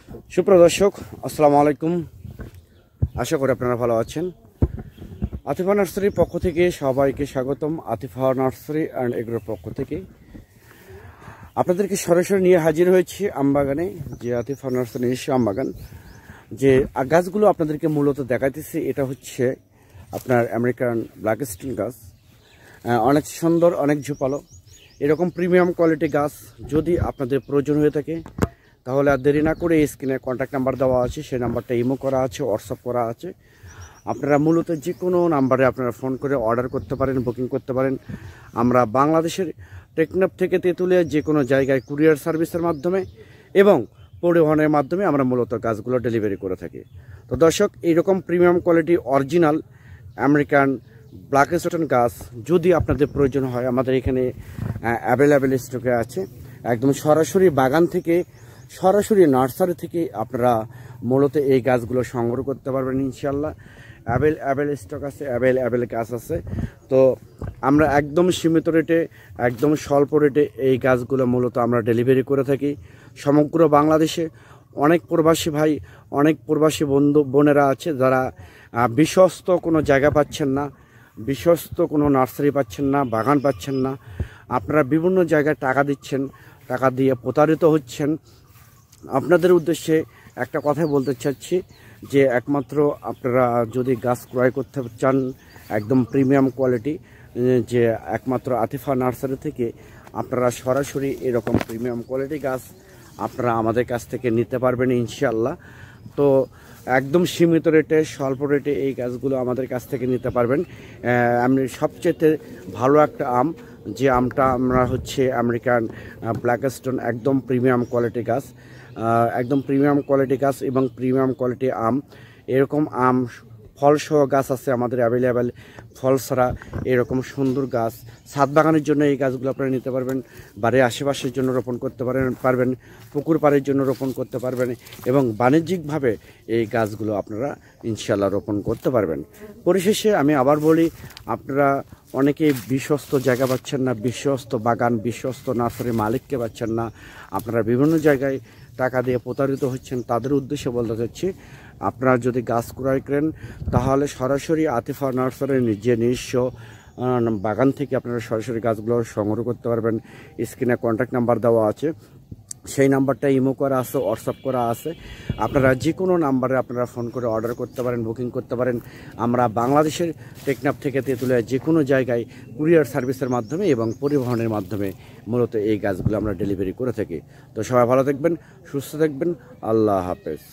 সুপ্রিয় দর্শক, আসসালামু আলাইকুম। আশা করি আপনারা ভালো আছেন। আতিফা নার্সারির পক্ষ থেকে সবাইকে স্বাগতম। আতিফা নার্সারি অ্যান্ড এগ্রোর পক্ষ থেকে আপনাদেরকে সরাসরি নিয়ে হাজির হয়েছি আমবাগানে। যে আতিফা নার্সারি নিজস্ব আমবাগান, যে গাছগুলো আপনাদেরকে মূলত দেখাইতেছি, এটা হচ্ছে আপনার আমেরিকান ব্ল্যাক স্টোন গাছ। অনেক সুন্দর, অনেক ঝোপালো, এরকম প্রিমিয়াম কোয়ালিটি গাছ যদি আপনাদের প্রয়োজন হয়ে থাকে তাহলে আর দেরি না করে স্ক্রিনে কন্ট্যাক্ট নাম্বার দেওয়া আছে, সেই নাম্বারটা ইমো করা আছে, হোয়াটসঅ্যাপ করা আছে। আপনারা মূলত যে কোনো নাম্বারে আপনারা ফোন করে অর্ডার করতে পারেন, বুকিং করতে পারেন। আমরা বাংলাদেশের টেকনাফ থেকে তেঁতুলিয়া যে কোনো জায়গায় কুরিয়ার সার্ভিসের মাধ্যমে এবং পরিবহনের মাধ্যমে আমরা মূলত গাছগুলো ডেলিভারি করে থাকি। তো দর্শক, এইরকম premium quality original American black stone গাছ যদি আপনাদের প্রয়োজন হয়, আমাদের এখানে অ্যাভেলেবেল স্টকে আছে। একদম সরাসরি বাগান থেকে, সরাসরি নার্সারি থেকে আপনারা মূলত এই গাছগুলো সংগ্রহ করতে পারবেন ইনশাল্লাহ। অ্যাভেল স্টক আছে, অ্যাভেল গাছ আছে। তো আমরা একদম সীমিত রেটে, একদম স্বল্প রেটে এই গাছগুলো মূলত আমরা ডেলিভারি করে থাকি সমগ্র বাংলাদেশে। অনেক প্রবাসী ভাই, অনেক প্রবাসী বন্ধু বোনেরা আছে যারা বিশ্বস্ত কোনো জায়গা পাচ্ছেন না, বিশ্বস্ত কোনো নার্সারি পাচ্ছেন না, বাগান পাচ্ছেন না। আপনারা বিভিন্ন জায়গায় টাকা দিচ্ছেন, টাকা দিয়ে প্রতারিত হচ্ছেন। আপনাদের উদ্দেশ্যে একটা কথাই বলতে চাচ্ছি যে একমাত্র আপনারা যদি গাছ ক্রয় করতে চান একদম প্রিমিয়াম কোয়ালিটি, যে একমাত্র আতিফা নার্সারি থেকে আপনারা সরাসরি এরকম প্রিমিয়াম কোয়ালিটি গাছ আপনারা আমাদের কাছ থেকে নিতে পারবেন ইনশাল্লাহ। তো একদম সীমিত রেটে, স্বল্প রেটে এই গাছগুলো আমাদের কাছ থেকে নিতে পারবেন। আমি সবচেয়ে ভালো একটা আম, যে আমটা আমরা হচ্ছে আমেরিকান ব্ল্যাক স্টোন, একদম প্রিমিয়াম কোয়ালিটি গাছ, একদম প্রিমিয়াম কোয়ালিটি গাছ এবং প্রিমিয়াম কোয়ালিটি আম। এরকম আম ফলসহ গাছ আছে আমাদের অ্যাভেলেবেল। ফল ছাড়া এরকম সুন্দর গাছ ছাদ বাগানের জন্য এই গাছগুলো আপনারা নিতে পারবেন, বাড়ির আশেপাশের জন্য রোপণ করতে পারবেন, পুকুর পাড়ের জন্য রোপণ করতে পারবেন এবং বাণিজ্যিকভাবে এই গাছগুলো আপনারা ইনশাল্লাহ রোপণ করতে পারবেন। পরিশেষে আমি আবার বলি, আপনারা অনেকে বিশ্বস্ত জায়গা পাচ্ছেন না, বিশ্বস্ত বাগান, বিশ্বস্ত নার্সারি মালিককে পাচ্ছেন না, আপনারা বিভিন্ন জায়গায় টাকা দিয়ে প্রতারিত হচ্ছেন। তাদের উদ্দেশ্যে বলতে চাচ্ছি, আপনারা যদি গাছ ক্রয় করেন তাহলে সরাসরি আতিফা নার্সারির নিজস্ব বাগান থেকে আপনারা সরাসরি গাছগুলো সংগ্রহ করতে পারবেন। স্ক্রিনে কন্ট্যাক্ট নাম্বার দেওয়া আছে, সেই নাম্বারটা ইমো করা আছে, হোয়াটসঅ্যাপ করা আছে। আপনারা যে কোনো নাম্বারে আপনারা ফোন করে অর্ডার করতে পারেন, বুকিং করতে পারেন। আমরা বাংলাদেশের টেকনাফ থেকে তেঁতুলিয়া যে কোনো জায়গায় কুরিয়ার সার্ভিসের মাধ্যমে এবং পরিবহনের মাধ্যমে মূলত এই গাছগুলো আমরা ডেলিভারি করে থাকি। তো সবাই ভালো থাকবেন, সুস্থ থাকবেন, আল্লাহ হাফেজ।